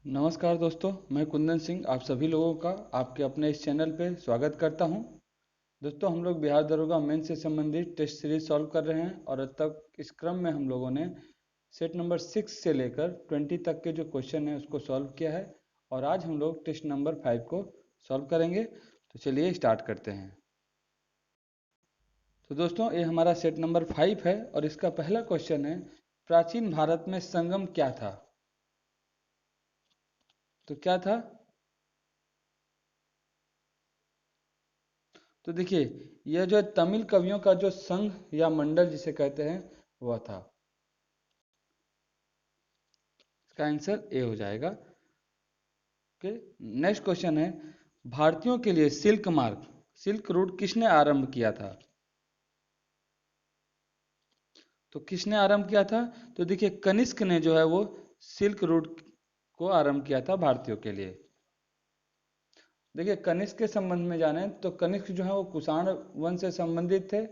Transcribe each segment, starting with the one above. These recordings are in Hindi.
नमस्कार दोस्तों, मैं कुंदन सिंह आप सभी लोगों का आपके अपने इस चैनल पे स्वागत करता हूं। दोस्तों, हम लोग बिहार दरोगा मेन से संबंधित टेस्ट सीरीज सॉल्व कर रहे हैं और अब तक इस क्रम में हम लोगों ने सेट नंबर 6 से लेकर 20 तक के जो क्वेश्चन है उसको सॉल्व किया है और आज हम लोग टेस्ट नंबर 5 को सॉल्व करेंगे। तो चलिए स्टार्ट करते हैं। तो दोस्तों, ये हमारा सेट नंबर 5 है और इसका पहला क्वेश्चन है, प्राचीन भारत में संगम क्या था? तो क्या था? तो देखिए, यह जो है तमिल कवियों का जो संघ या मंडल जिसे कहते हैं वह था। इसका आंसर ए हो जाएगा। ओके, नेक्स्ट क्वेश्चन है, भारतीयों के लिए सिल्क मार्ग सिल्क रूट किसने आरंभ किया था? तो किसने आरंभ किया था? तो देखिए, कनिष्क ने जो है वो सिल्क रूट को आरंभ किया था भारतीयों के लिए। देखिए, कनिष्क के संबंध में जाने तो कनिष्क जो है वो कुषाण वंश से संबंधित थे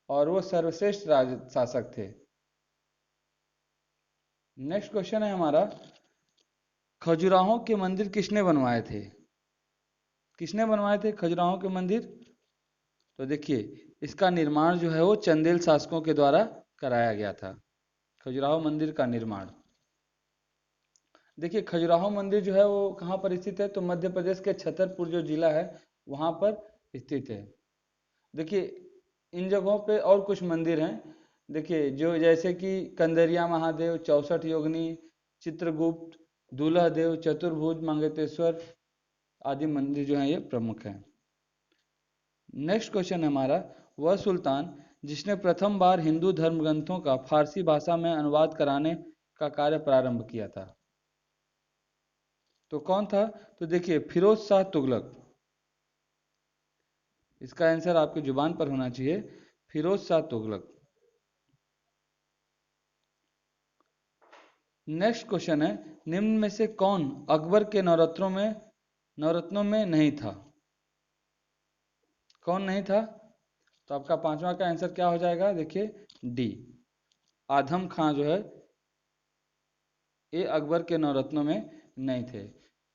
और वो सर्वश्रेष्ठ राज शासक थे। नेक्स्ट क्वेश्चन है हमारा, खजुराहो के मंदिर किसने बनवाए थे? किसने बनवाए थे खजुराहो के मंदिर? तो देखिए, इसका निर्माण जो है वो चंदेल शासकों के द्वारा कराया गया था, खजुराहो मंदिर का निर्माण। देखिए, खजुराहो मंदिर जो है वो कहाँ पर स्थित है? तो मध्य प्रदेश के छतरपुर जो जिला है वहाँ पर स्थित है। देखिए, इन जगहों पे और कुछ मंदिर हैं। देखिए, जो जैसे कि कंदरिया महादेव, 64 योगिनी, चित्रगुप्त, दूल्हा देव, चतुर्भुज, मंगेतेश्वर आदि मंदिर जो हैं ये प्रमुख हैं। नेक्स्ट क्वेश्चन है हमारा, वह सुल्तान जिसने प्रथम बार हिंदू धर्म ग्रंथों का फारसी भाषा में अनुवाद कराने का कार्य प्रारंभ किया था? तो कौन था? तो देखिए, फिरोज शाह तुगलक। इसका आंसर आपकी जुबान पर होना चाहिए, फिरोज शाह तुगलक। नेक्स्ट क्वेश्चन है, निम्न में से कौन अकबर के नवरत्नों में नहीं था? कौन नहीं था? तो आपका पांचवा का आंसर क्या हो जाएगा? देखिए, डी, आजम खां जो है ये अकबर के नवरत्नों में नहीं थे,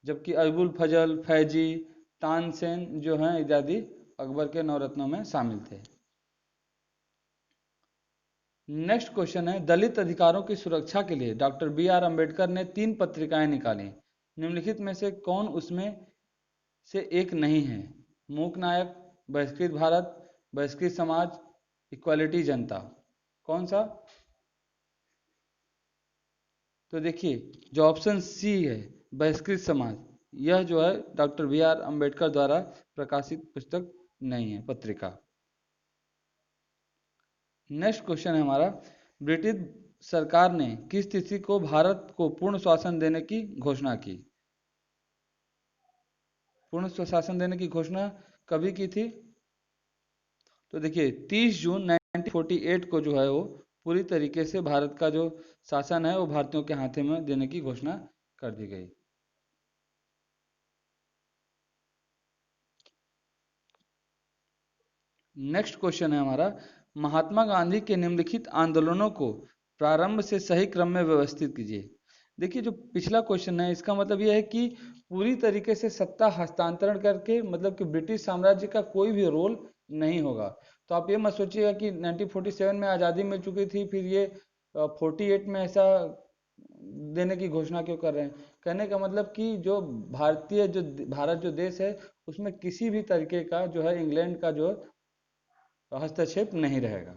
जबकि अबुल फजल, फैजी, तानसेन जो हैं इत्यादि अकबर के नवरत्नों में शामिल थे। नेक्स्ट क्वेश्चन है, दलित अधिकारों की सुरक्षा के लिए डॉक्टर बी आर अम्बेडकर ने 3 पत्रिकाएं निकाली, निम्नलिखित में से कौन उसमें से एक नहीं है? मूक नायक, बहिष्कृत भारत, बहिष्कृत समाज, इक्वालिटी जनता। कौन सा? तो देखिए, जो ऑप्शन सी है, बहिष्कृत समाज, यह जो है डॉक्टर बी आर अम्बेडकर द्वारा प्रकाशित पुस्तक नहीं है, पत्रिका। नेक्स्ट क्वेश्चन है हमारा, ब्रिटिश सरकार ने किस तिथि को भारत को पूर्ण शासन देने की घोषणा की? पूर्ण शासन देने की घोषणा कभी की थी? तो देखिए, 30 जून 1948 को जो है वो पूरी तरीके से भारत का जो शासन है वो भारतीयों के हाथे में देने की घोषणा कर दी गई। नेक्स्ट क्वेश्चन है हमारा, महात्मा गांधी के निम्नलिखित आंदोलनों को प्रारंभ से सही क्रम में व्यवस्थित कीजिए। देखिए, जो पिछला क्वेश्चन है इसका मतलब यह है कि पूरी तरीके से सत्ता हस्तांतरण करके, मतलब कि ब्रिटिश साम्राज्य का कोई भी रोल नहीं होगा। तो आप ये मत सोचिएगा कि 1947 में आज़ादी मिल चुकी थी फिर ये 48 में ऐसा देने की घोषणा क्यों कर रहे हैं? कहने का मतलब कि जो भारत जो देश है उसमें किसी भी तरीके का जो है इंग्लैंड का जो हस्तक्षेप नहीं रहेगा।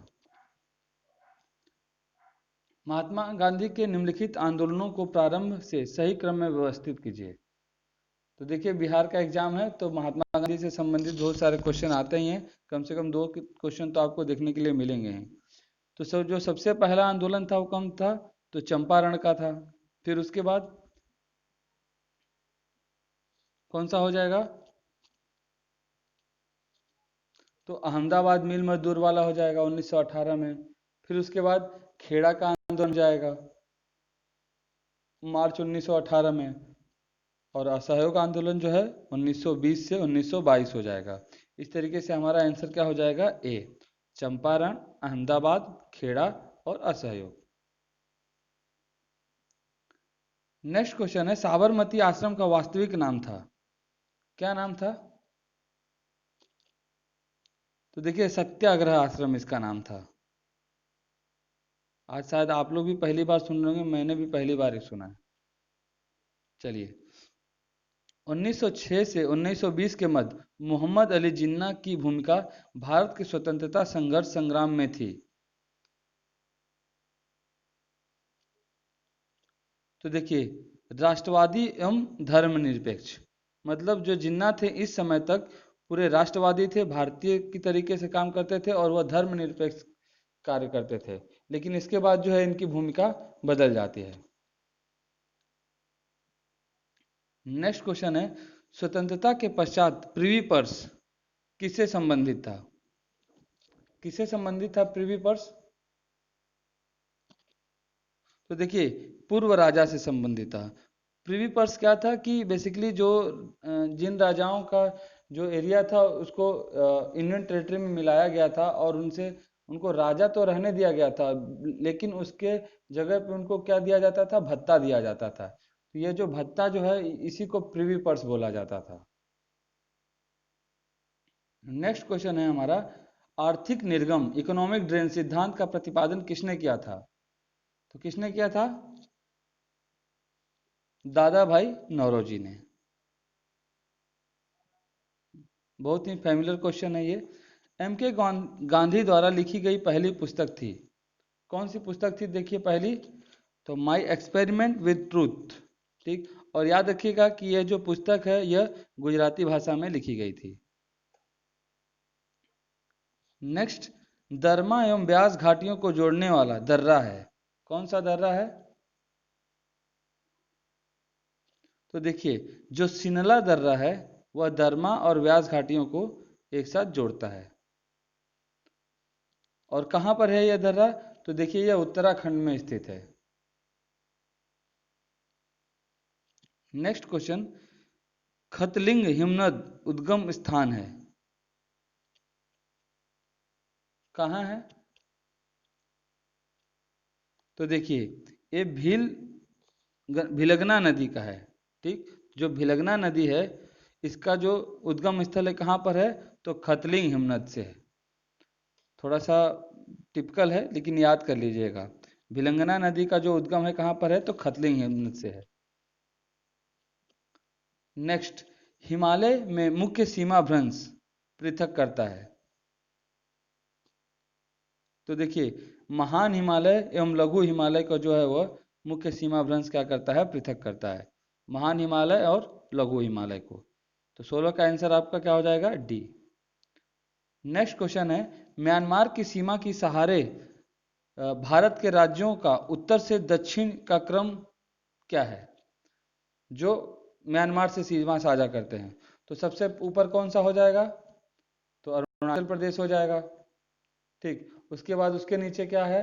महात्मा गांधी के निम्नलिखित आंदोलनों को प्रारंभ से सही क्रम में व्यवस्थित कीजिए। तो देखिए, बिहार का एग्जाम है तो महात्मा गांधी से संबंधित बहुत सारे क्वेश्चन आते ही हैं, कम से कम 2 क्वेश्चन तो आपको देखने के लिए मिलेंगे ही। तो जो सबसे पहला आंदोलन था वो कौन था? तो चंपारण का था। फिर उसके बाद कौन सा हो जाएगा? तो अहमदाबाद मिल मजदूर वाला हो जाएगा 1918 में। फिर उसके बाद खेड़ा का आंदोलन जाएगा मार्च 1918 में। और असहयोग आंदोलन जो है 1920 से 1922 हो जाएगा। इस तरीके से हमारा आंसर क्या हो जाएगा? ए, चंपारण, अहमदाबाद, खेड़ा और असहयोग। नेक्स्ट क्वेश्चन है, साबरमती आश्रम का वास्तविक नाम था, क्या नाम था? तो देखिए सत्याग्रह आश्रम इसका नाम था। आज शायद आप लोग भी पहली बार सुन रहे होंगे, मैंने भी पहली बार ही सुना है। चलिए, 1906 से 1920 के मध्य मोहम्मद अली जिन्ना की भूमिका भारत के स्वतंत्रता संघर्ष संग्राम में थी। तो देखिए, राष्ट्रवादी एवं धर्मनिरपेक्ष, मतलब जो जिन्ना थे इस समय तक पूरे राष्ट्रवादी थे, भारतीय की तरीके से काम करते थे और वह धर्मनिरपेक्ष कार्य करते थे। लेकिन इसके बाद जो है इनकी भूमिका बदल जाती है। नेक्स्ट क्वेश्चन है, स्वतंत्रता के पश्चात प्रिवी पर्स किससे संबंधित था? किससे संबंधित था प्रिवी पर्स? तो देखिए, पूर्व राजा से संबंधित था। प्रिवी पर्स क्या था कि बेसिकली जो जिन राजाओं का जो एरिया था उसको इंडियन टेरिटरी में मिलाया गया था और उनसे उनको राजा तो रहने दिया गया था, लेकिन उसके जगह पे उनको क्या दिया जाता था? भत्ता दिया जाता था। तो ये जो भत्ता जो है इसी को प्रिवी पर्स बोला जाता था। नेक्स्ट क्वेश्चन है हमारा, आर्थिक निर्गम इकोनॉमिक ड्रेन सिद्धांत का प्रतिपादन किसने किया था? तो किसने किया था? दादा भाई नौरोजी ने। बहुत ही फैमिलियर क्वेश्चन है ये। एम के गांधी द्वारा लिखी गई पहली पुस्तक थी, कौन सी पुस्तक थी? देखिए पहली, तो माई एक्सपेरिमेंट विद ट्रूथ। ठीक, और याद रखिएगा कि यह जो पुस्तक है यह गुजराती भाषा में लिखी गई थी। नेक्स्ट, दरमा एवं ब्यास घाटियों को जोड़ने वाला दर्रा है, कौन सा दर्रा है? तो देखिए, जो सिनला दर्रा है वह दरमा और व्यास घाटियों को एक साथ जोड़ता है। और कहाँ पर है यह दर्रा? तो देखिए यह उत्तराखंड में स्थित है। नेक्स्ट क्वेश्चन, खतलिंग हिमनद उद्गम स्थान है, कहाँ है? तो देखिए, ये भिलगना नदी का है। ठीक, जो भिलगना नदी है इसका जो उद्गम स्थल है कहाँ पर है? तो खतलिंग हिमनद से है। थोड़ा सा टिपिकल है लेकिन याद कर लीजिएगा, भिलंगना नदी का जो उद्गम है कहाँ पर है? तो खतलिंग हिमनद से है। नेक्स्ट, हिमालय में मुख्य सीमा भ्रंश पृथक करता है। तो देखिए, महान हिमालय एवं लघु हिमालय का जो है वह मुख्य सीमा भ्रंश क्या करता है? पृथक करता है, महान हिमालय और लघु हिमालय को। तो 16 का आंसर आपका क्या हो जाएगा? डी। नेक्स्ट क्वेश्चन है, म्यांमार की सीमा की सहारे भारत के राज्यों का उत्तर से दक्षिण का क्रम क्या है, जो म्यांमार से सीमा साझा करते हैं? तो सबसे ऊपर कौन सा हो जाएगा? तो अरुणाचल प्रदेश हो जाएगा। ठीक, उसके बाद उसके नीचे क्या है?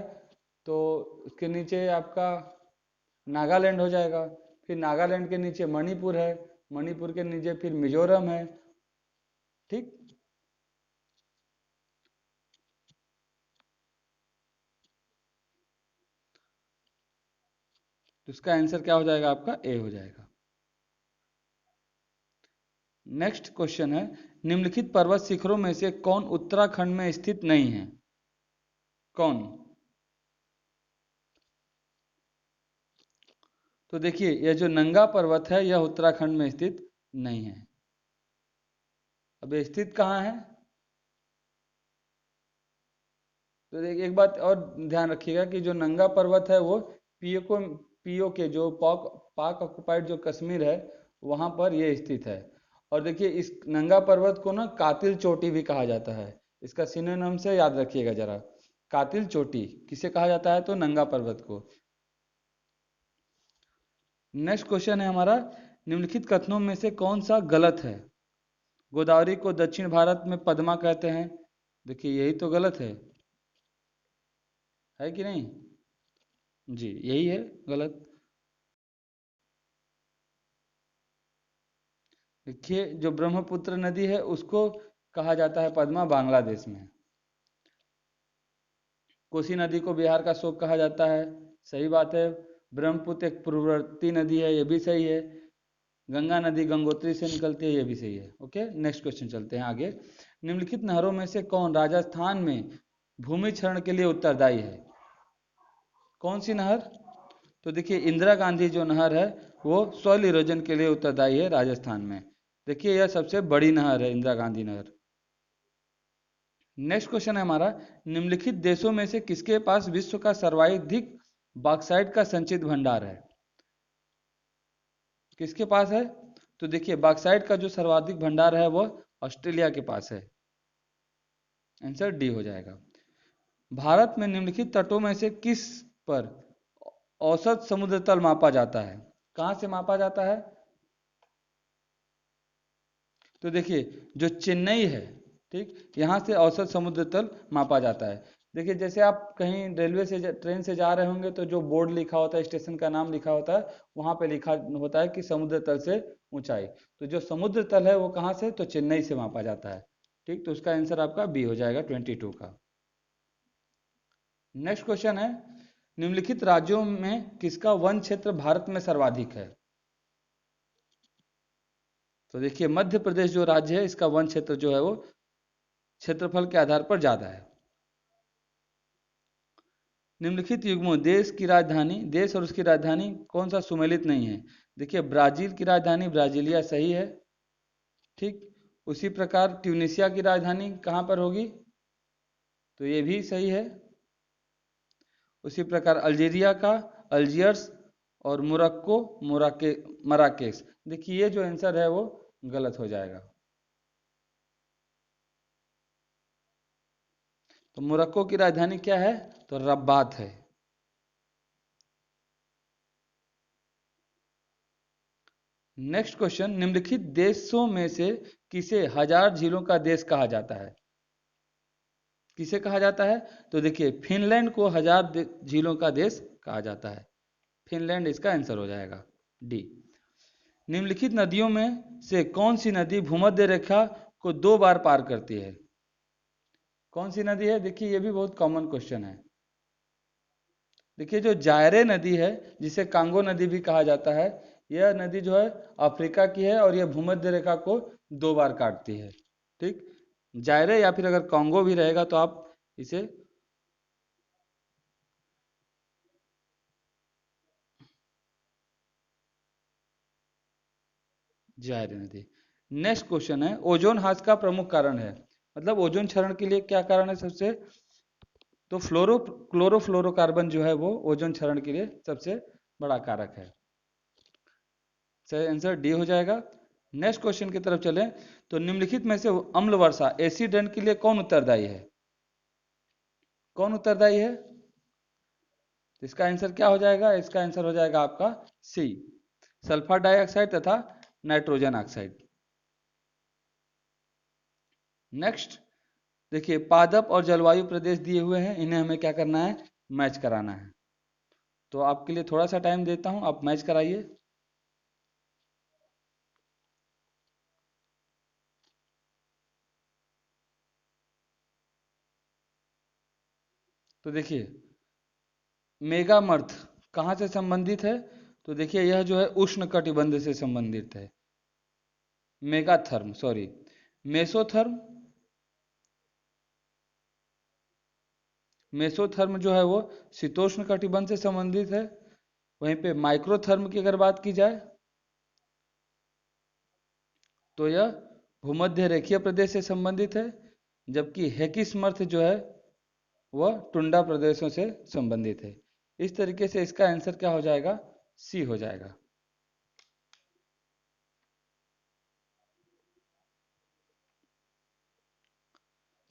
तो उसके नीचे आपका नागालैंड हो जाएगा। फिर नागालैंड के नीचे मणिपुर है, मणिपुर के नीचे फिर मिजोरम है। ठीक, तो इसका आंसर क्या हो जाएगा? आपका ए हो जाएगा। नेक्स्ट क्वेश्चन है, निम्नलिखित पर्वत शिखरों में से कौन उत्तराखंड में स्थित नहीं है? कौन? तो देखिए, यह जो नंगा पर्वत है यह उत्तराखंड में स्थित नहीं है। अब ये स्थित कहाँ है? तो देखिए, एक बात और ध्यान रखिएगा कि जो नंगा पर्वत है वो पीओके जो पाक पाक ऑक्युपाइड जो कश्मीर है वहां पर ये स्थित है। और देखिए, इस नंगा पर्वत को ना कातिल चोटी भी कहा जाता है। इसका सिनोनिम से याद रखिएगा जरा, कातिल चोटी किसे कहा जाता है? तो नंगा पर्वत को। नेक्स्ट क्वेश्चन है हमारा, निम्नलिखित कथनों में से कौन सा गलत है? गोदावरी को दक्षिण भारत में पद्मा कहते हैं, देखिए यही तो गलत है कि नहीं? जी यही है गलत। देखिए, जो ब्रह्मपुत्र नदी है उसको कहा जाता है पद्मा बांग्लादेश में। कोसी नदी को बिहार का शोक कहा जाता है, सही बात है। ब्रह्मपुत्र एक पूर्ववर्ती नदी है, ये भी सही है। गंगा नदी गंगोत्री से निकलती है, ये भी सही है। ओके, नेक्स्ट क्वेश्चन चलते हैं आगे। निम्नलिखित नहरों में से कौन राजस्थान में भूमि क्षरण के लिए उत्तरदायी है? कौन सी नहर? तो देखिए इंदिरा गांधी जो नहर है वो सॉइल इरोजन के लिए उत्तरदायी है राजस्थान में। देखिए यह सबसे बड़ी नहर है, इंदिरा गांधी नहर। नेक्स्ट क्वेश्चन है हमारा, निम्नलिखित देशों में से किसके पास विश्व का सर्वाधिक बॉक्साइट का संचित भंडार है? किसके पास है? तो देखिए बॉक्साइट का जो सर्वाधिक भंडार है वो ऑस्ट्रेलिया के पास है। आंसर डी हो जाएगा। भारत में निम्नलिखित तटों में से किस पर औसत समुद्र तल मापा जाता है? कहां से मापा जाता है? तो देखिए जो चेन्नई है, ठीक, यहाँ से औसत समुद्र तल मापा जाता है। देखिए जैसे आप कहीं रेलवे से ट्रेन से जा रहे होंगे तो जो बोर्ड लिखा होता है, स्टेशन का नाम लिखा होता है, वहाँ पे लिखा होता है कि समुद्र तल से ऊंचाई। तो जो समुद्र तल है वो कहाँ से? तो चेन्नई से मापा जाता है। ठीक, तो उसका आंसर आपका बी हो जाएगा 22 का। नेक्स्ट क्वेश्चन है, निम्नलिखित राज्यों में किसका वन क्षेत्र भारत में सर्वाधिक है? तो देखिए मध्य प्रदेश जो राज्य है इसका वन क्षेत्र जो है वो क्षेत्रफल के आधार पर ज्यादा है। निम्नलिखित युग्मों देश की राजधानी, देश और उसकी राजधानी कौन सा सुमेलित नहीं है? देखिए ब्राजील की राजधानी ब्राजीलिया सही है। ठीक, उसी प्रकार ट्यूनिसिया की राजधानी कहाँ पर होगी? तो ये भी सही है। उसी प्रकार अल्जीरिया का अल्जियर्स और मोरक्को मराकेश। देखिए ये जो आंसर है वो गलत हो जाएगा। तो मोरक्को की राजधानी क्या है? तो रब्बात है। नेक्स्ट क्वेश्चन, निम्नलिखित देशों में से किसे हजार झीलों का देश कहा जाता है? किसे कहा जाता है? तो देखिए फिनलैंड को हजार झीलों का देश कहा जाता है। फिनलैंड इसका आंसर हो जाएगा, डी। निम्नलिखित नदियों में से कौन सी नदी भूमध्य रेखा को 2 बार पार करती है? कौन सी नदी है? देखिए ये भी बहुत कॉमन क्वेश्चन है। देखिए जो जायरे नदी है, जिसे कांगो नदी भी कहा जाता है, यह नदी जो है अफ्रीका की है और यह भूमध्य रेखा को 2 बार काटती है। ठीक, जायरे या फिर अगर कांगो भी रहेगा तो आप इसे जायरे नदी। नेक्स्ट क्वेश्चन है, ओजोन ह्रास का प्रमुख कारण है, मतलब ओजोन क्षरण के लिए क्या कारण है सबसे? तो क्लोरोफ्लोरोकार्बन जो है वो ओजोन क्षरण के लिए सबसे बड़ा कारक है। सही आंसर डी हो जाएगा। नेक्स्ट क्वेश्चन की तरफ चलें, तो निम्नलिखित में से अम्ल वर्षा एसिड रेन के लिए कौन उत्तरदायी है? कौन उत्तरदायी है? इसका आंसर क्या हो जाएगा? इसका आंसर हो जाएगा आपका सी, सल्फर डाइऑक्साइड तथा नाइट्रोजन ऑक्साइड। नेक्स्ट देखिए पादप और जलवायु प्रदेश दिए हुए हैं, इन्हें हमें क्या करना है? मैच कराना है। तो आपके लिए थोड़ा सा टाइम देता हूं, आप मैच कराइए। तो देखिए मेगामर्थ कहाँ से संबंधित है? तो देखिए यह जो है उष्ण कटिबंध से संबंधित है। मेगाथर्म सॉरी, मेसोथर्म, मेसोथर्म जो है वो शीतोष्ण कटिबंध से संबंधित है। वहीं पे माइक्रोथर्म की अगर बात की जाए तो यह भूमध्य रेखीय प्रदेश से संबंधित है, जबकि हेकिसमर्थ जो है वह टुंडा प्रदेशों से संबंधित है। इस तरीके से इसका आंसर क्या हो जाएगा? सी हो जाएगा।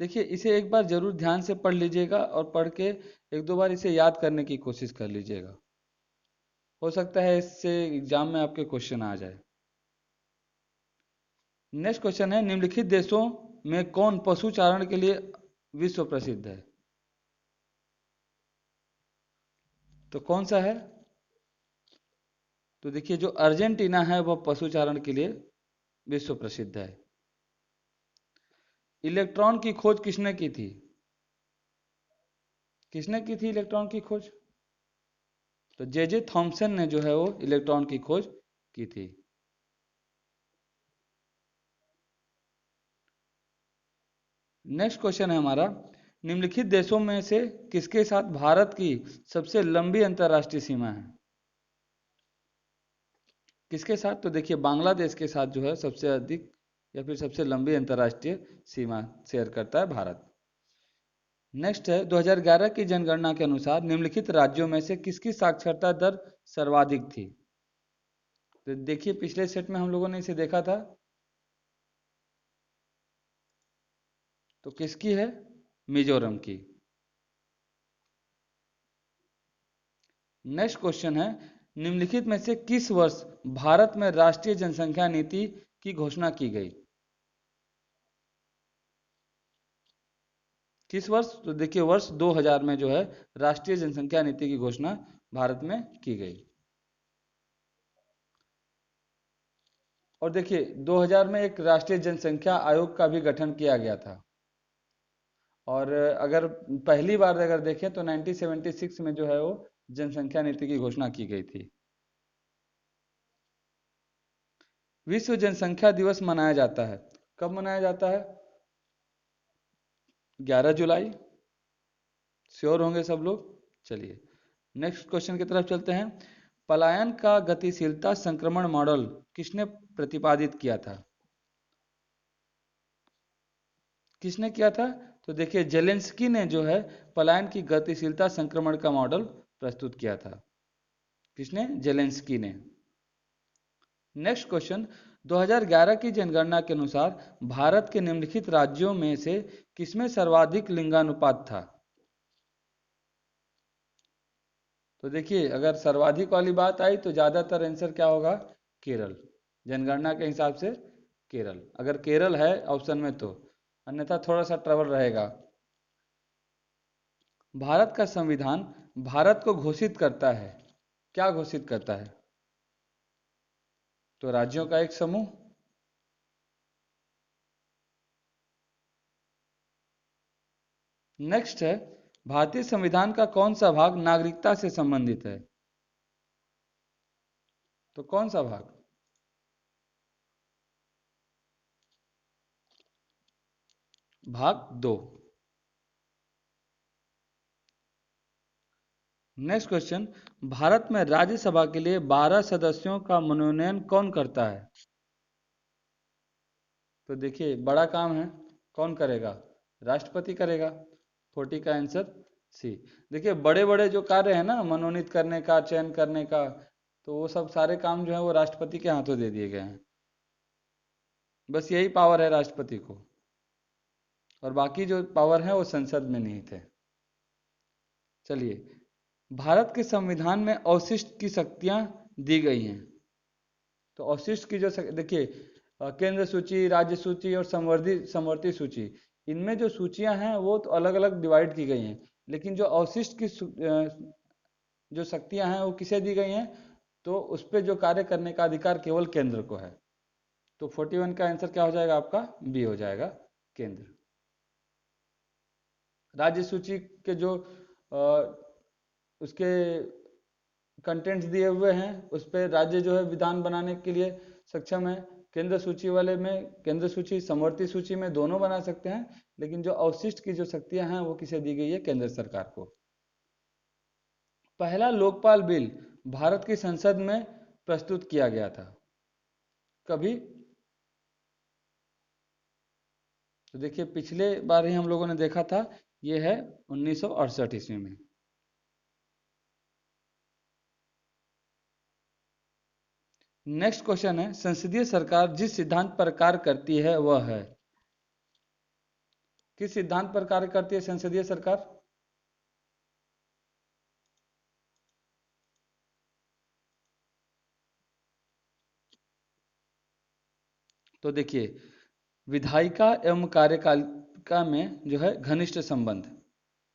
देखिए इसे एक बार जरूर ध्यान से पढ़ लीजिएगा और पढ़ के 1-2 बार इसे याद करने की कोशिश कर लीजिएगा। हो सकता है इससे एग्जाम में आपके क्वेश्चन आ जाए। नेक्स्ट क्वेश्चन है, निम्नलिखित देशों में कौन पशु चारण के लिए विश्व प्रसिद्ध है? तो कौन सा है? तो देखिए जो अर्जेंटीना है वह पशु चारण के लिए विश्व प्रसिद्ध है। इलेक्ट्रॉन की खोज किसने की थी? किसने की थी इलेक्ट्रॉन की खोज? तो जे थॉमसन ने जो है वो इलेक्ट्रॉन की खोज की थी। नेक्स्ट क्वेश्चन है हमारा, निम्नलिखित देशों में से किसके साथ भारत की सबसे लंबी अंतर्राष्ट्रीय सीमा है? किसके साथ? तो देखिए बांग्लादेश के साथ जो है सबसे अधिक या फिर सबसे लंबी अंतर्राष्ट्रीय सीमा शेयर करता है भारत। नेक्स्ट है 2011 की जनगणना के अनुसार निम्नलिखित राज्यों में से किसकी साक्षरता दर सर्वाधिक थी? तो देखिए पिछले सेट में हम लोगों ने इसे देखा था, तो किसकी है? मिजोरम की। नेक्स्ट क्वेश्चन है, निम्नलिखित में से किस वर्ष भारत में राष्ट्रीय जनसंख्या नीति की घोषणा की गई? किस वर्ष? तो देखिए वर्ष 2000 में जो है राष्ट्रीय जनसंख्या नीति की घोषणा भारत में की गई। और देखिए 2000 में एक राष्ट्रीय जनसंख्या आयोग का भी गठन किया गया था। और अगर पहली बार अगर देखें तो 1976 में जो है वो जनसंख्या नीति की घोषणा की गई थी। विश्व जनसंख्या दिवस मनाया जाता है, कब मनाया जाता है? 11 जुलाई। श्योर होंगे सब लोग? चलिए नेक्स्ट क्वेश्चन की तरफ चलते हैं। पलायन का गतिशीलता संक्रमण मॉडल किसने प्रतिपादित किया था? किसने किया था? तो देखिए जेलेंस्की ने जो है पलायन की गतिशीलता संक्रमण का मॉडल प्रस्तुत किया था। किसने? जेलेंस्की ने। नेक्स्ट क्वेश्चन, 2011 की जनगणना के अनुसार भारत के निम्नलिखित राज्यों में से किसमें सर्वाधिक लिंगानुपात था? तो देखिए अगर सर्वाधिक वाली बात आई तो ज्यादातर आंसर क्या होगा? केरल। जनगणना के हिसाब से केरल, अगर केरल है ऑप्शन में तो, अन्यथा थोड़ा सा ट्रबल रहेगा। भारत का संविधान भारत को घोषित करता है, क्या घोषित करता है? तो राज्यों का एक समूह। नेक्स्ट है, भारतीय संविधान का कौन सा भाग नागरिकता से संबंधित है? तो कौन सा भाग? भाग 2। नेक्स्ट क्वेश्चन, भारत में राज्यसभा के लिए 12 सदस्यों का मनोनयन कौन करता है? तो देखिए बड़ा काम है, कौन करेगा? राष्ट्रपति करेगा। 40 का आंसर सी। देखिए बड़े बड़े जो कार्य है ना, मनोनीत करने का, चयन करने का, तो वो सब सारे काम जो है वो राष्ट्रपति के हाथों दे दिए गए हैं। बस यही पावर है राष्ट्रपति को, और बाकी जो पावर है वो संसद में निहित है। चलिए, भारत के संविधान में अवशिष्ट की शक्तियां दी गई हैं। तो अवशिष्ट की जो देखिए केंद्र सूची, राज्य सूची और समवर्ती सूची, इनमें जो सूचियां हैं वो तो अलग अलग डिवाइड की गई हैं, लेकिन जो अवशिष्ट की जो शक्तियां हैं वो किसे दी गई हैं? तो उस पर जो कार्य करने का अधिकार केवल केंद्र को है। तो 41 का आंसर क्या हो जाएगा आपका? बी हो जाएगा, केंद्र। राज्य सूची के जो उसके कंटेंट्स दिए हुए हैं उस पर राज्य जो है विधान बनाने के लिए सक्षम है। केंद्र सूची वाले में, केंद्र सूची समवर्ती सूची में दोनों बना सकते हैं, लेकिन जो अवशिष्ट की जो शक्तियां हैं वो किसे दी गई है? केंद्र सरकार को। पहला लोकपाल बिल भारत की संसद में प्रस्तुत किया गया था, कभी? तो देखिए पिछले बार ही हम लोगों ने देखा था, ये है 1968 ईस्वी में। नेक्स्ट क्वेश्चन है, संसदीय सरकार जिस सिद्धांत पर कार्य करती है वह है? किस सिद्धांत पर कार्य करती है संसदीय सरकार? तो देखिए विधायिका एवं कार्यपालिका में जो है घनिष्ठ संबंध।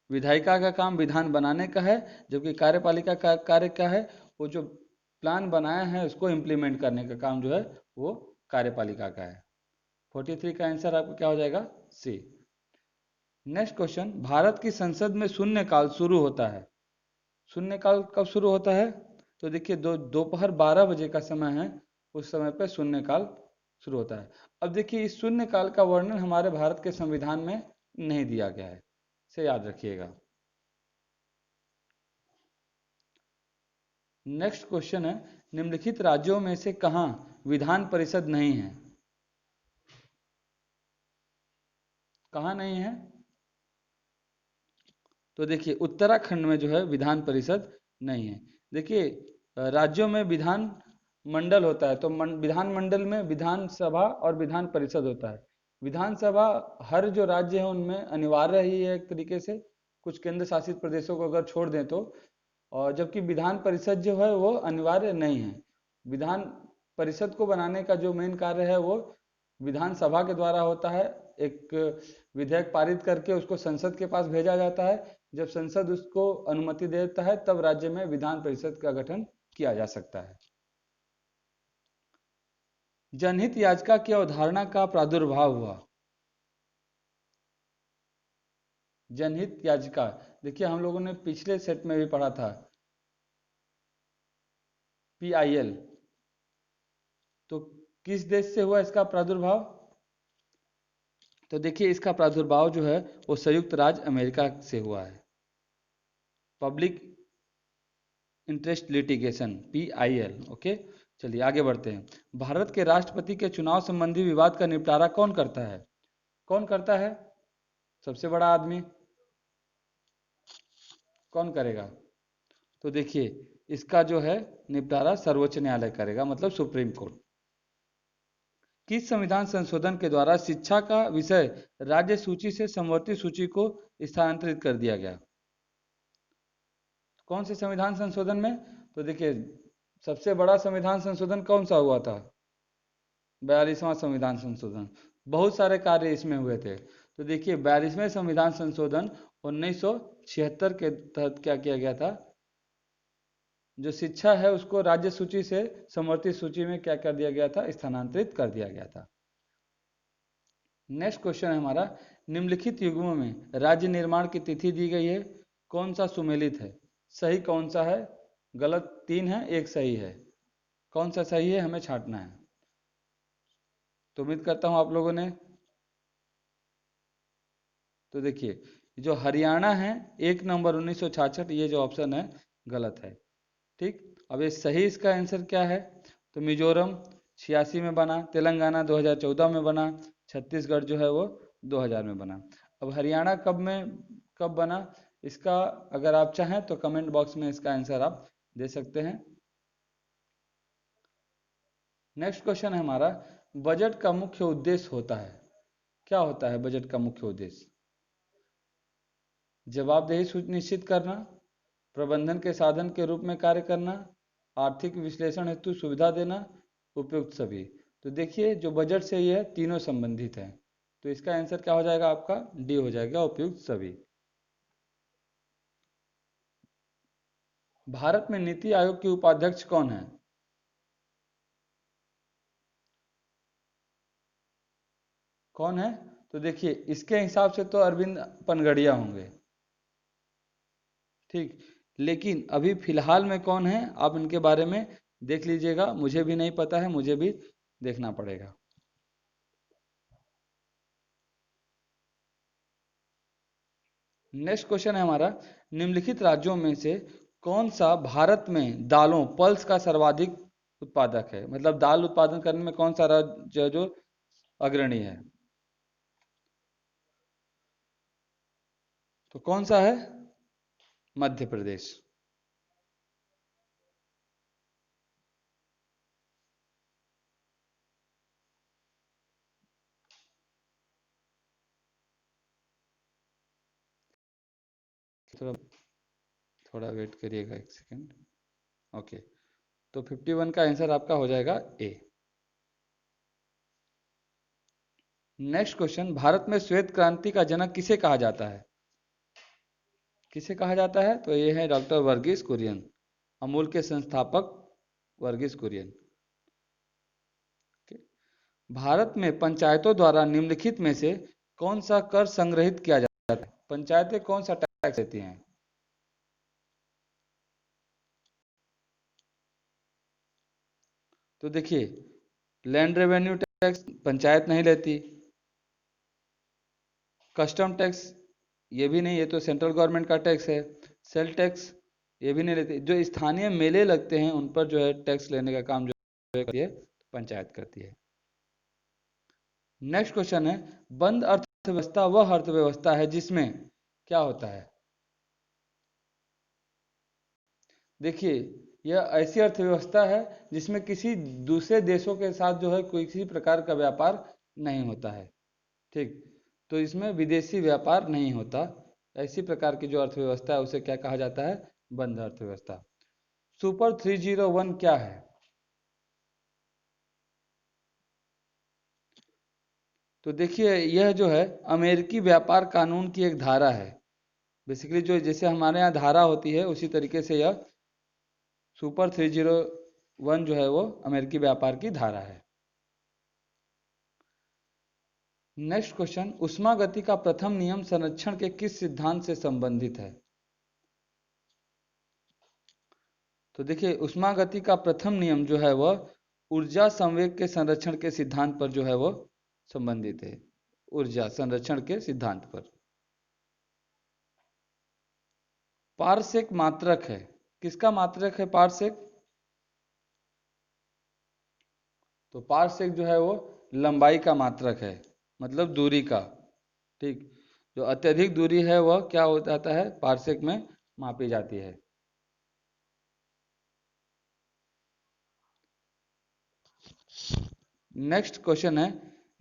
विधायिका का काम विधान बनाने का है, जबकि कार्यपालिका का कार्य क्या है? वो जो प्लान बनाया है उसको इम्प्लीमेंट करने का काम जो है वो कार्यपालिका का है। 43 का आंसर आपको क्या हो जाएगा? सी। नेक्स्ट क्वेश्चन, भारत की संसद में शून्यकाल शुरू होता है, शून्यकाल कब शुरू होता है? तो देखिए दोपहर 12 बजे का समय है, उस समय पे शून्यकाल शुरू होता है। अब देखिए इस शून्यकाल का वर्णन हमारे भारत के संविधान में नहीं दिया गया है, इसे याद रखिएगा। नेक्स्ट क्वेश्चन है, निम्नलिखित राज्यों में से कहाँ विधान परिषद नहीं है? कहाँ नहीं है? तो देखिए उत्तराखंड में जो है विधान परिषद नहीं है। देखिए राज्यों में विधान मंडल होता है, तो विधान मंडल में विधानसभा और विधान परिषद होता है। विधानसभा हर जो राज्य है उनमें अनिवार्य ही है एक तरीके से, कुछ केंद्र शासित प्रदेशों को अगर छोड़ दें तो। और जबकि विधान परिषद जो है वो अनिवार्य नहीं है। विधान परिषद को बनाने का जो मेन कार्य है वो विधानसभा के द्वारा होता है। एक विधेयक पारित करके उसको संसद के पास भेजा जाता है, जब संसद उसको अनुमति देता है तब राज्य में विधान परिषद का गठन किया जा सकता है। जनहित याचिका की अवधारणा का प्रादुर्भाव हुआ। जनहित याचिका, देखिए हम लोगों ने पिछले सेट में भी पढ़ा था PIL। तो किस देश से हुआ इसका प्रादुर्भाव? तो देखिए इसका प्रादुर्भाव जो है वो संयुक्त राज्य अमेरिका से हुआ है। Public interest litigation, PIL। Okay, चलिए आगे बढ़ते हैं। भारत के राष्ट्रपति के चुनाव संबंधी विवाद का निपटारा कौन करता है? कौन करता है? सबसे बड़ा आदमी कौन करेगा? तो देखिए इसका जो है निपटारा सर्वोच्च न्यायालय करेगा, मतलब सुप्रीम कोर्ट। किस संविधान संशोधन के द्वारा शिक्षा का विषय राज्य सूची से समवर्ती सूची को स्थानांतरित कर दिया गया? कौन से संविधान संशोधन में? तो देखिए सबसे बड़ा संविधान संशोधन कौन सा हुआ था? 42वां संविधान संशोधन। बहुत सारे कार्य इसमें हुए थे। तो देखिए 42वें संविधान संशोधन 1976 के तहत क्या किया गया था, जो शिक्षा है उसको राज्य सूची से समवर्ती सूची में क्या कर दिया गया था, स्थानांतरित कर दिया गया था। नेक्स्ट क्वेश्चन है हमारा, निम्नलिखित युग्मों में राज्य निर्माण की तिथि दी गई है, कौन सा सुमेलित है? सही कौन सा है? गलत 3 है, एक सही है। कौन सा सही है हमें छांटना है। तो उम्मीद करता हूं आप लोगों ने। तो देखिए जो हरियाणा है 1 नवंबर 1966, ये जो ऑप्शन है गलत है। ठीक, अब ये सही इसका आंसर क्या है? तो मिजोरम 86 में बना, तेलंगाना 2014 में बना, छत्तीसगढ़ जो है वो 2000 में बना। अब हरियाणा कब बना, इसका अगर आप चाहें तो कमेंट बॉक्स में इसका आंसर आप दे सकते हैं। नेक्स्ट क्वेश्चन है हमारा, बजट का मुख्य उद्देश्य होता है, क्या होता है बजट का मुख्य उद्देश्य? जवाबदेही सुनिश्चित करना, प्रबंधन के साधन के रूप में कार्य करना, आर्थिक विश्लेषण हेतु सुविधा देना, उपयुक्त सभी। तो देखिए जो बजट से ये तीनों संबंधित हैं, तो इसका आंसर क्या हो जाएगा आपका? डी हो जाएगा, उपयुक्त सभी। भारत में नीति आयोग के उपाध्यक्ष कौन है? कौन है? तो देखिए इसके हिसाब से तो अरविंद पनगड़िया होंगे, ठीक। लेकिन अभी फिलहाल में कौन है आप इनके बारे में देख लीजिएगा, मुझे भी नहीं पता है, मुझे भी देखना पड़ेगा। नेक्स्ट क्वेश्चन है हमारा, निम्नलिखित राज्यों में से कौन सा भारत में दालों पल्स का सर्वाधिक उत्पादक है? मतलब दाल उत्पादन करने में कौन सा राज्य जो अग्रणी है? तो कौन सा है? मध्य प्रदेश। थोड़ा थोड़ा वेट करिएगा एक सेकेंड। ओके, तो 51 का आंसर आपका हो जाएगा ए। नेक्स्ट क्वेश्चन, भारत में श्वेत क्रांति का जनक किसे कहा जाता है? किसे कहा जाता है? तो ये है डॉक्टर वर्गीस कुरियन, अमूल के संस्थापक वर्गीस कुरियन। भारत में पंचायतों द्वारा निम्नलिखित में से कौन सा कर संग्रहित किया जाता है? पंचायतें कौन सा टैक्स देती हैं? तो देखिए, लैंड रेवेन्यू टैक्स पंचायत नहीं लेती, कस्टम टैक्स ये भी नहीं, ये तो सेंट्रल गवर्नमेंट का टैक्स है। सेल टैक्स ये भी नहीं लेती। जो स्थानीय मेले लगते हैं उन पर जो है टैक्स लेने का काम जो है करती है पंचायत करती है। नेक्स्ट क्वेश्चन है, बंद अर्थव्यवस्था वह अर्थव्यवस्था है जिसमें क्या होता है। देखिए, यह ऐसी अर्थव्यवस्था है जिसमें किसी दूसरे देशों के साथ जो है कोई किसी प्रकार का व्यापार नहीं होता है। ठीक, तो इसमें विदेशी व्यापार नहीं होता। ऐसी प्रकार की जो अर्थव्यवस्था है उसे क्या कहा जाता है, बंद अर्थव्यवस्था। सुपर 301 क्या है। तो देखिए, यह जो है अमेरिकी व्यापार कानून की एक धारा है। बेसिकली जो जैसे हमारे यहाँ धारा होती है उसी तरीके से यह सुपर 301 जो है वो अमेरिकी व्यापार की धारा है। नेक्स्ट क्वेश्चन, ऊष्मा गति का प्रथम नियम संरक्षण के किस सिद्धांत से संबंधित है। तो देखिए, ऊष्मा गति का प्रथम नियम जो है वह ऊर्जा संवेग के संरक्षण के सिद्धांत पर जो है वो संबंधित है, ऊर्जा संरक्षण के सिद्धांत पर। पारसेक मात्रक है, किसका मात्रक है पारसेक। तो पारसेक जो है वो लंबाई का मात्रक है, मतलब दूरी का। ठीक, जो अत्यधिक दूरी है वह क्या हो जाता है, पारसेक में मापी जाती है। नेक्स्ट क्वेश्चन है,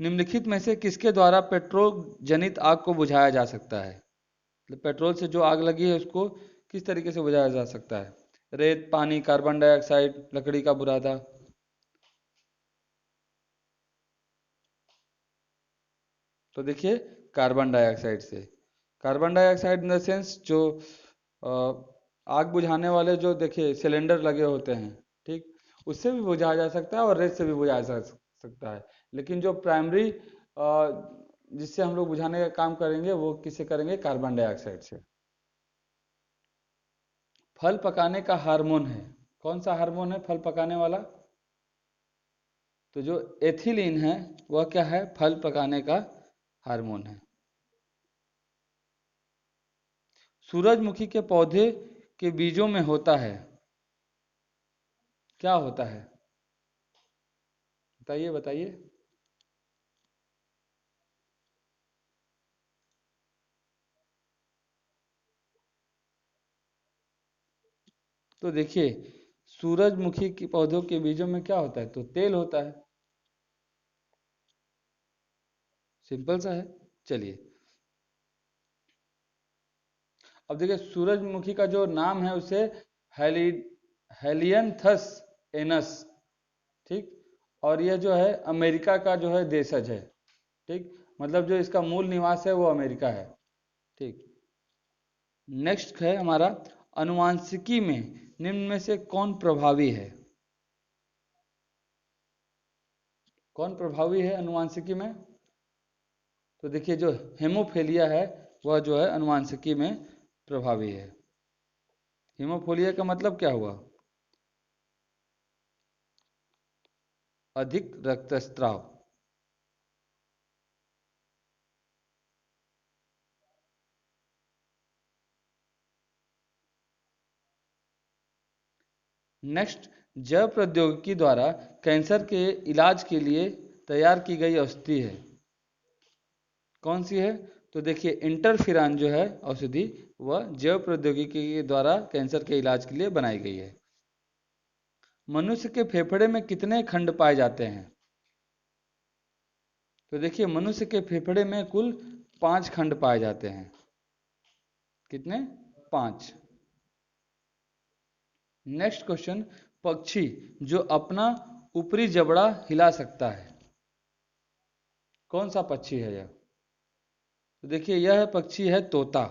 निम्नलिखित में से किसके द्वारा पेट्रोल जनित आग को बुझाया जा सकता है। मतलब पेट्रोल से जो आग लगी है उसको किस तरीके से बुझाया जा सकता है। रेत, पानी, कार्बन डाइऑक्साइड, लकड़ी का बुरादा। तो देखिए, कार्बन डाइऑक्साइड से। Carbon dioxide in the sense जो आग बुझाने वाले जो देखिए सिलेंडर लगे होते हैं, ठीक, उससे भी बुझाया जा सकता है और रेत से भी बुझाया जा सकता है। लेकिन जो प्राइमरी जिससे हम लोग बुझाने का काम करेंगे वो किससे करेंगे, कार्बन डाइऑक्साइड से। फल पकाने का हार्मोन है, कौन सा हार्मोन है फल पकाने वाला। तो जो एथिलीन है वह क्या है, फल पकाने का हार्मोन है। सूरजमुखी के पौधे के बीजों में होता है, क्या होता है, बताइए बताइए। तो देखिए, सूरजमुखी के पौधों के बीजों में क्या होता है, तो तेल होता है। सिंपल सा है। चलिए, अब देखिए सूरजमुखी का जो नाम है उसे हेली हेलियंथस एनस, ठीक, और यह जो है अमेरिका का जो है देशज है। ठीक, मतलब जो इसका मूल निवास है वो अमेरिका है। ठीक, नेक्स्ट है हमारा, अनुवांशिकी में निम्न में से कौन प्रभावी है। कौन प्रभावी है अनुवांशिकी में। तो देखिए, जो हेमोफेलिया है वह जो है अनुवांशिकी में प्रभावी है। हेमोफोलिया का मतलब क्या हुआ, अधिक रक्तस्राव। नेक्स्ट, जैव प्रौद्योगिकी द्वारा कैंसर के इलाज के लिए तैयार की गई औषधि है, कौन सी है। तो देखिए, इंटरफिरान जो है औषधि वह जैव प्रौद्योगिकी के द्वारा कैंसर के इलाज के लिए बनाई गई है। मनुष्य के फेफड़े में कितने खंड पाए जाते हैं। तो देखिए, मनुष्य के फेफड़े में कुल 5 खंड पाए जाते हैं। कितने, 5। नेक्स्ट क्वेश्चन, पक्षी जो अपना ऊपरी जबड़ा हिला सकता है, कौन सा पक्षी है यह। तो देखिए, यह पक्षी है तोता।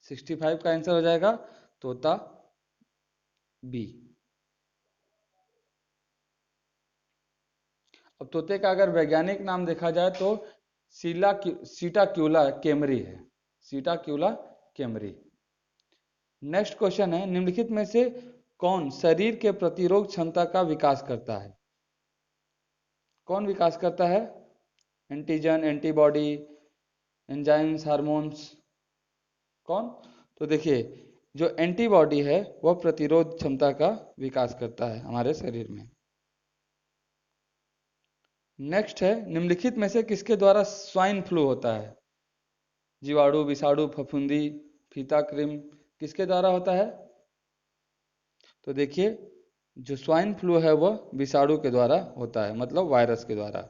65 का आंसर हो जाएगा तोता, बी। अब तोते का अगर वैज्ञानिक नाम देखा जाए तो सीटाक्यूला कैमरी है, सीटाक्यूला कैमरी। नेक्स्ट क्वेश्चन है, निम्नलिखित में से कौन शरीर के प्रतिरोध क्षमता का विकास करता है। कौन विकास करता है? एंटीजन, एंटीबॉडी, एंजाइम्स, हार्मोन्स, कौन? तो देखिए, जो एंटीबॉडी है वह प्रतिरोध क्षमता का विकास करता है हमारे शरीर में। नेक्स्ट है, निम्नलिखित में से किसके द्वारा स्वाइन फ्लू होता है? जीवाणु, विषाणु, फफूंदी, फीता कृमि, किसके द्वारा होता है? तो देखिए, जो स्वाइन फ्लू है वह विषाणु के द्वारा होता है, मतलब वायरस के द्वारा।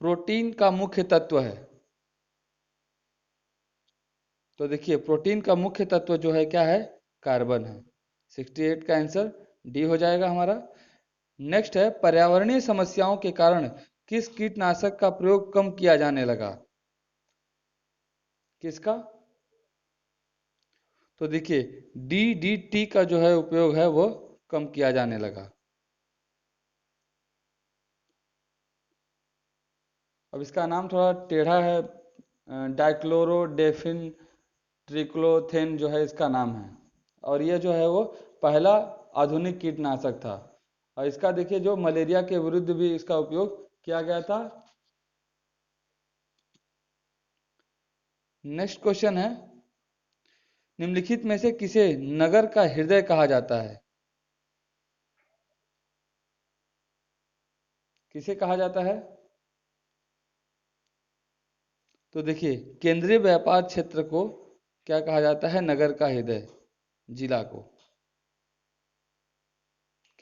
प्रोटीन का मुख्य तत्व है, तो देखिए प्रोटीन का मुख्य तत्व जो है क्या है? कार्बन है। 68 का आंसर डी हो जाएगा हमारा। नेक्स्ट है, पर्यावरणीय समस्याओं के कारण किस कीटनाशक का प्रयोग कम किया जाने लगा? किसका? तो देखिए, डीडीटी का जो है उपयोग है वो कम किया जाने लगा। अब इसका नाम थोड़ा टेढ़ा है, डाइक्लोरोडेफिन ट्रिक्लोथेन जो है इसका नाम है, और ये जो है वो पहला आधुनिक कीटनाशक था। और इसका देखिए, जो मलेरिया के विरुद्ध भी इसका उपयोग किया गया था। नेक्स्ट क्वेश्चन है, निम्नलिखित में से किसे नगर का हृदय कहा जाता है? किसे कहा जाता है? तो देखिए, केंद्रीय व्यापार क्षेत्र को क्या कहा जाता है? नगर का हृदय, जिला को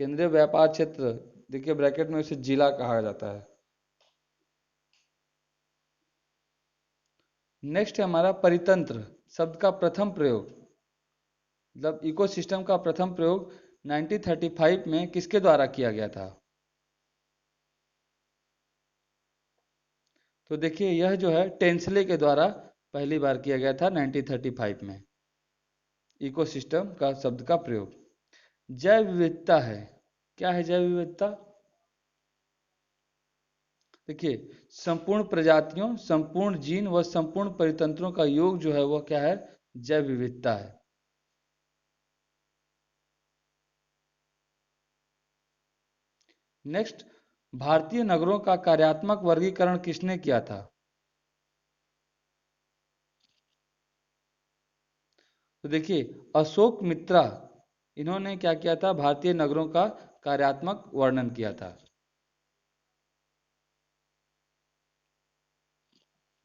केंद्रीय व्यापार क्षेत्र, देखिए ब्रैकेट में उसे जिला कहा जाता है। नेक्स्ट है हमारा, परितंत्र शब्द का प्रथम प्रयोग, मतलब इकोसिस्टम का प्रथम प्रयोग 1935 में किसके द्वारा किया गया था? तो देखिए, यह जो है टेंसले के द्वारा पहली बार किया गया था 1935 में, इकोसिस्टम का शब्द का प्रयोग। जैव विविधता है, क्या है जैव विविधता? देखिए, संपूर्ण प्रजातियों, संपूर्ण जीन व संपूर्ण परितंत्रों का योग जो है वह क्या है? जैव विविधता है। नेक्स्ट, भारतीय नगरों का कार्यात्मक वर्गीकरण किसने किया था? तो देखिए, अशोक मित्रा, इन्होंने क्या किया था? भारतीय नगरों का कार्यात्मक वर्णन किया था।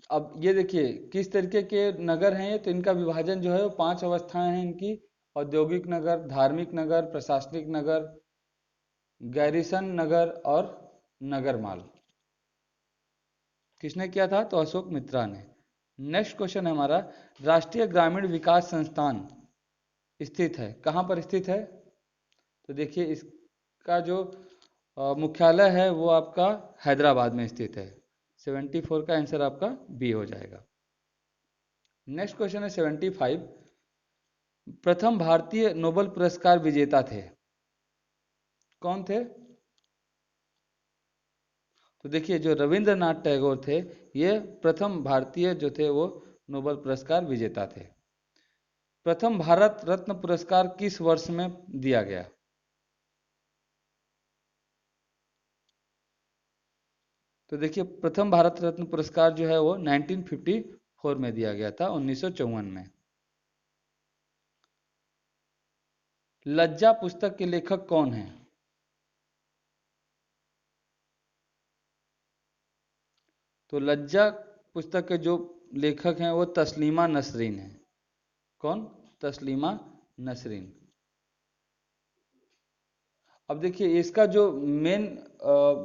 अब ये देखिए किस तरीके के नगर हैं ये, तो इनका विभाजन जो है वो 5 अवस्थाएं हैं इनकी: औद्योगिक नगर, धार्मिक नगर, प्रशासनिक नगर, गैरिसन नगर और नगरमाल। किसने किया था? तो अशोक मित्रा ने। नेक्स्ट क्वेश्चन है हमारा, राष्ट्रीय ग्रामीण विकास संस्थान स्थित है, कहाँ पर स्थित है? तो देखिए, इसका जो मुख्यालय है वो आपका हैदराबाद में स्थित है। 74 का आंसर आपका बी हो जाएगा। नेक्स्ट क्वेश्चन है 75, प्रथम भारतीय नोबेल पुरस्कार विजेता थे, कौन थे? तो देखिए, जो रविंद्रनाथ टैगोर थे, ये प्रथम भारतीय जो थे वो नोबेल पुरस्कार विजेता थे। प्रथम भारत रत्न पुरस्कार किस वर्ष में दिया गया? तो देखिए, प्रथम भारत रत्न पुरस्कार जो है वो 1954 में दिया गया था, 1954 में। लज्जा पुस्तक के लेखक कौन है? तो लज्जा पुस्तक के जो लेखक हैं वो तस्लीमा नसरीन है। कौन? तस्लीमा नसरीन। अब देखिए, इसका जो मेन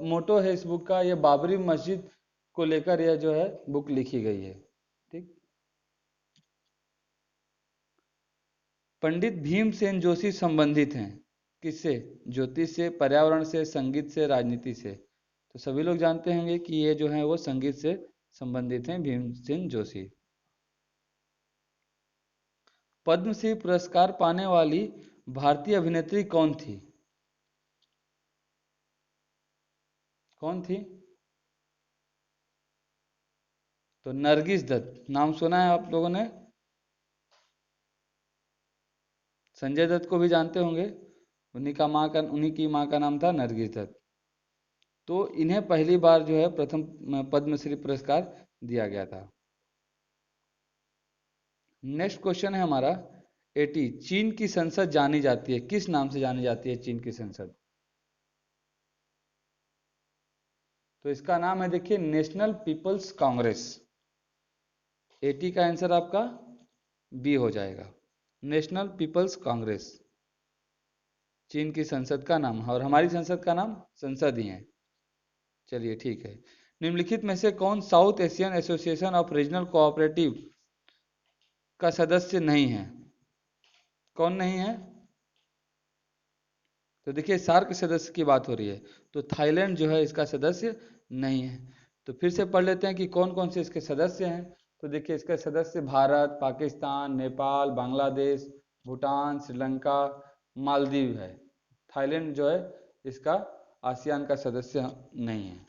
मोटो है इस बुक का, ये बाबरी मस्जिद को लेकर यह जो है बुक लिखी गई है। ठीक। पंडित भीमसेन जोशी संबंधित हैं किससे? ज्योतिष से, पर्यावरण से, संगीत से, राजनीति से। तो सभी लोग जानते होंगे कि ये जो है वो संगीत से संबंधित हैं, भीमसेन जोशी। पद्मश्री पुरस्कार पाने वाली भारतीय अभिनेत्री कौन थी? कौन थी? तो नरगिस दत्त, नाम सुना है आप लोगों ने? संजय दत्त को भी जानते होंगे, उन्हीं की माँ का नाम था नरगिस दत्त। तो इन्हें पहली बार जो है प्रथम पद्मश्री पुरस्कार दिया गया था। नेक्स्ट क्वेश्चन है हमारा 80। चीन की संसद जानी जाती है, किस नाम से जानी जाती है चीन की संसद? तो इसका नाम है, देखिए, नेशनल पीपल्स कांग्रेस। 80 का आंसर आपका बी हो जाएगा, नेशनल पीपल्स कांग्रेस चीन की संसद का नाम है, और हमारी संसद का नाम संसद ही है। चलिए ठीक है। निम्नलिखित में से कौन south Asian association of regional cooperative का सदस्य नहीं है? कौन नहीं है? तो देखिए सार्क सदस्य की बात हो रही है, तो थाईलैंड जो है इसका सदस्य नहीं है। तो फिर से पढ़ लेते हैं कि कौन कौन से इसके सदस्य हैं। तो देखिए इसके सदस्य भारत, पाकिस्तान, नेपाल, बांग्लादेश, भूटान, श्रीलंका, मालदीव है। थाईलैंड जो है इसका आसियान का सदस्य नहीं है।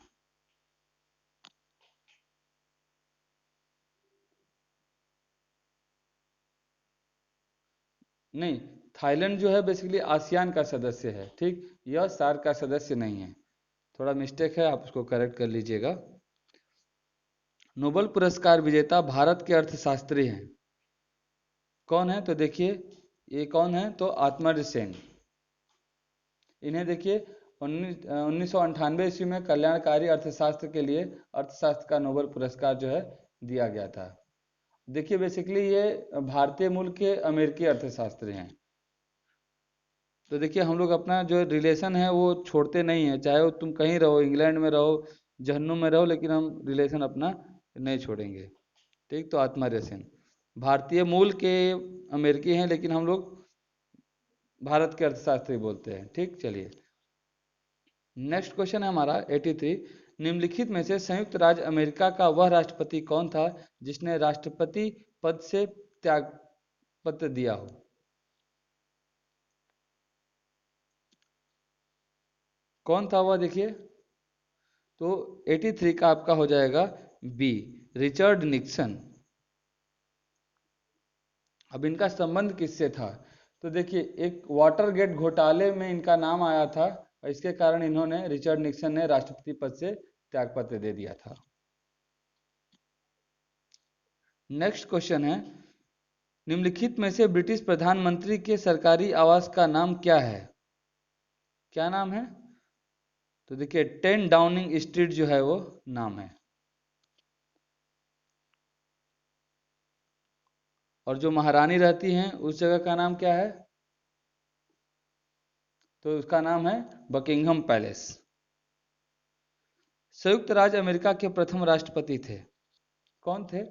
नहीं, थाईलैंड जो है बेसिकली आसियान का सदस्य है, ठीक, यह सार्क का सदस्य नहीं है। थोड़ा मिस्टेक है, आप उसको करेक्ट कर लीजिएगा। नोबेल पुरस्कार विजेता भारत के अर्थशास्त्री हैं, कौन है? तो देखिए ये कौन है, तो आत्मर्य सेन। इन्हें देखिए 1998 ईस्वी में कल्याणकारी अर्थशास्त्र के लिए अर्थशास्त्र का नोबेल पुरस्कार जो है दिया गया था। देखिए बेसिकली ये भारतीय मूल के अमेरिकी अर्थशास्त्री हैं। तो देखिए हम लोग अपना जो रिलेशन है वो छोड़ते नहीं है, चाहे वो तुम कहीं रहो, इंग्लैंड में रहो, जहन्नुम में रहो, लेकिन हम रिलेशन अपना नहीं छोड़ेंगे, ठीक। तो आत्मर्य सेन भारतीय मूल के अमेरिकी हैं, लेकिन हम लोग भारत के अर्थशास्त्री बोलते हैं, ठीक। चलिए नेक्स्ट क्वेश्चन है हमारा 83। निम्नलिखित में से संयुक्त राज्य अमेरिका का वह राष्ट्रपति कौन था जिसने राष्ट्रपति पद से त्याग पत्र दिया हो? कौन था वह? देखिए तो 83 का आपका हो जाएगा बी, रिचर्ड निक्सन। अब इनका संबंध किससे था? तो देखिए एक वाटर गेट घोटाले में इनका नाम आया था, और इसके कारण इन्होंने, रिचर्ड निक्सन ने राष्ट्रपति पद से त्यागपत्र दे दिया था। नेक्स्ट क्वेश्चन है, निम्नलिखित में से ब्रिटिश प्रधानमंत्री के सरकारी आवास का नाम क्या है? क्या नाम है? तो देखिए 10 डाउनिंग स्ट्रीट जो है वो नाम है। और जो महारानी रहती हैं उस जगह का नाम क्या है? तो उसका नाम है बकिंघम पैलेस। संयुक्त राज्य अमेरिका के प्रथम राष्ट्रपति थे, कौन थे?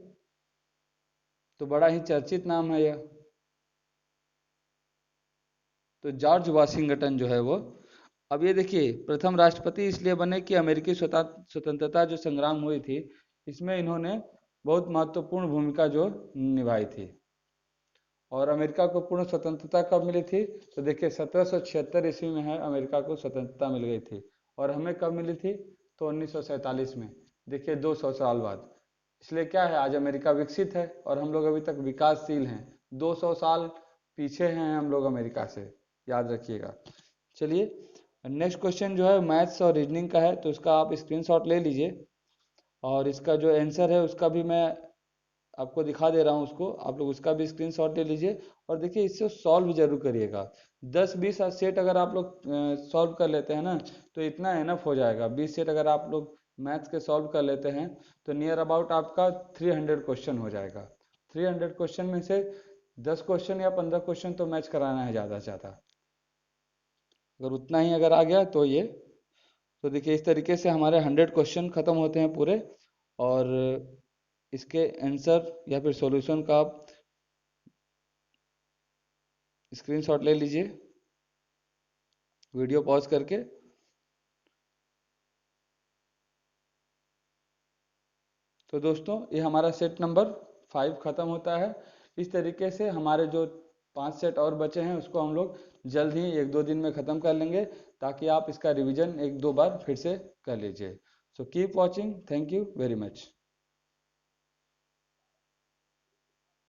तो बड़ा ही चर्चित नाम है यह, तो जॉर्ज वाशिंगटन जो है वो। अब ये देखिए प्रथम राष्ट्रपति इसलिए बने कि अमेरिकी स्वतंत्रता जो संग्राम हुई थी, इसमें इन्होंने बहुत महत्वपूर्ण भूमिका जो निभाई थी। और अमेरिका को पूर्ण स्वतंत्रता कब मिली थी? तो देखिए 1776 ईस्वी में है अमेरिका को स्वतंत्रता मिल गई थी, और हमें कब मिली थी? तो 1947 में। देखिए 200 साल बाद। इसलिए क्या है, आज अमेरिका विकसित है और हम लोग अभी तक विकासशील हैं। 200 साल पीछे हैं हम लोग अमेरिका से, याद रखिएगा। चलिए नेक्स्ट क्वेश्चन जो है मैथ्स और रीजनिंग का है, तो उसका आप स्क्रीनशॉट ले लीजिए, और इसका जो आंसर है उसका भी मैं आपको दिखा दे रहा हूँ, उसको आप लोग उसका भी स्क्रीनशॉट ले लीजिए। और देखिए इससे सॉल्व जरूर करिएगा। 10-20 सेट अगर आप लोग सॉल्व कर लेते हैं ना, तो इतना एनफ हो जाएगा। 20 सेट अगर आप लोग मैथ्स के सॉल्व कर लेते हैं तो नियर अबाउट आपका 300 क्वेश्चन हो जाएगा। 300 क्वेश्चन में से 10 क्वेश्चन या 15 क्वेश्चन तो मैच कराना है ज़्यादा से ज़्यादा। अगर उतना ही अगर आ गया तो ये, तो देखिए इस तरीके से हमारे 100 क्वेश्चन खत्म होते हैं पूरे। और इसके आंसर या फिर सॉल्यूशन का आप स्क्रीनशॉट ले लीजिए वीडियो पॉज करके। तो दोस्तों ये हमारा सेट नंबर 5 खत्म होता है। इस तरीके से हमारे जो 5 सेट और बचे हैं उसको हम लोग जल्द ही 1-2 दिन में ख़त्म कर लेंगे, ताकि आप इसका रिवीजन 1-2 बार फिर से कर लीजिए। So keep watching, thank you very much.